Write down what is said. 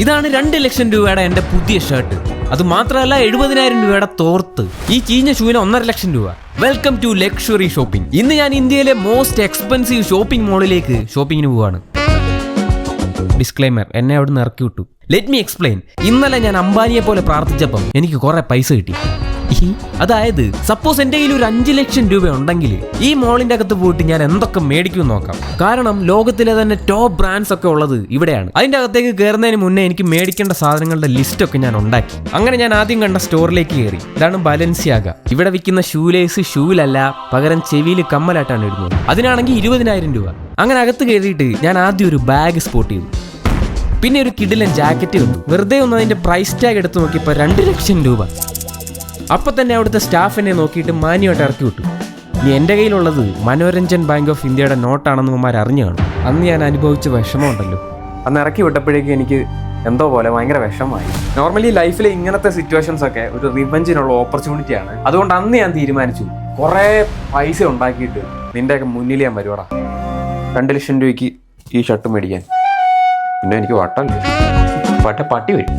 ഇതാണ് 2 ലക്ഷം രൂപയുടെ എൻ്റെ പുതിയ ഷർട്ട്. അത് മാത്രമല്ല 70,000 രൂപയുടെ തോർത്ത്. ഈ ചീഞ്ഞ ഷൂവിന് 1.5 ലക്ഷം രൂപ. Welcome to luxury shopping. ഇന്ന് ഞാൻ ഇന്ത്യയിലെ മോസ്റ്റ് എക്സ്പെൻസീവ് ഷോപ്പിംഗ് മോളിലേക്ക് ഷോപ്പിങ്ങിന് പോവാണ്. ഡിസ്ക്ലൈമർ, എന്നെ അവിടെ നിന്ന് ഇറക്കി വിട്ടു. Let me explain. ഇന്നലെ ഞാൻ അംബാനിയെ പോലെ പ്രാർത്ഥിച്ചപ്പം എനിക്ക് കുറെ പൈസ കിട്ടി. അതായത് സപ്പോസ് എൻ്റെ കയ്യിൽ ഒരു 5 ലക്ഷം രൂപ ഉണ്ടെങ്കിൽ ഈ മോളിന്റെ അകത്ത് പോയിട്ട് ഞാൻ എന്തൊക്കെ മേടിക്കും നോക്കാം. കാരണം ലോകത്തിലെ തന്നെ ടോപ്പ് ബ്രാൻഡ്സ് ഒക്കെ ഉള്ളത് ഇവിടെയാണ്. അതിന്റെ അകത്തേക്ക് കയറുന്നതിന് മുന്നേ എനിക്ക് മേടിക്കേണ്ട സാധനങ്ങളുടെ ലിസ്റ്റ് ഒക്കെ ഞാൻ ഉണ്ടാക്കി. അങ്ങനെ ഞാൻ ആദ്യം കണ്ട സ്റ്റോറിലേക്ക് കയറി. ഇതാണ് ബാലൻസിയാഗ. ഇവിടെ വിൽക്കുന്ന ഷൂലേസ് ഷൂവിലല്ല, പകരം ചെവിയിൽ കമ്മലായിട്ടാണ് ഇടുന്നത്. അതിനാണെങ്കിൽ 20,000 രൂപ. അങ്ങനെ അകത്ത് കയറിയിട്ട് ഞാൻ ആദ്യം ഒരു ബാഗ് സ്പോട്ട് ചെയ്തു. പിന്നെ ഒരു കിടിലൻ ജാക്കറ്റ് കണ്ടു. വെറുതെ ഒന്ന് അതിന്റെ പ്രൈസ് ടാഗ് എടുത്ത് നോക്കിയപ്പോൾ 2 ലക്ഷം രൂപ. അപ്പം തന്നെ അവിടുത്തെ സ്റ്റാഫിനെ നോക്കിയിട്ട് മാന്യമായിട്ട് ഇറക്കി വിട്ടു. ഇനി എൻ്റെ കയ്യിലുള്ളത് മനോരഞ്ജൻ ബാങ്ക് ഓഫ് ഇന്ത്യയുടെ നോട്ടാണെന്ന് ഉമ്മാർ അറിഞ്ഞു കാണും. അന്ന് ഞാൻ അനുഭവിച്ച വിഷമമുണ്ടല്ലോ. അന്ന് ഇറക്കി വിട്ടപ്പോഴേക്കും എനിക്ക് എന്തോ പോലെ ഭയങ്കര വിഷമമായി. നോർമലി ലൈഫിലെ ഇങ്ങനത്തെ സിറ്റുവേഷൻസ് ഒക്കെ ഒരു റിവെഞ്ചിനുള്ള ഓപ്പർച്യൂണിറ്റിയാണ്. അതുകൊണ്ട് അന്ന് ഞാൻ തീരുമാനിച്ചു, കുറേ പൈസ ഉണ്ടാക്കിയിട്ട് നിൻ്റെയൊക്കെ മുന്നിൽ ഞാൻ വരുവാടാ. 2 ലക്ഷം രൂപയ്ക്ക് ഈ ഷർട്ട് മേടിക്കാൻ. പിന്നെ എനിക്ക് വട്ടല്ലേ, പട്ടി വരും.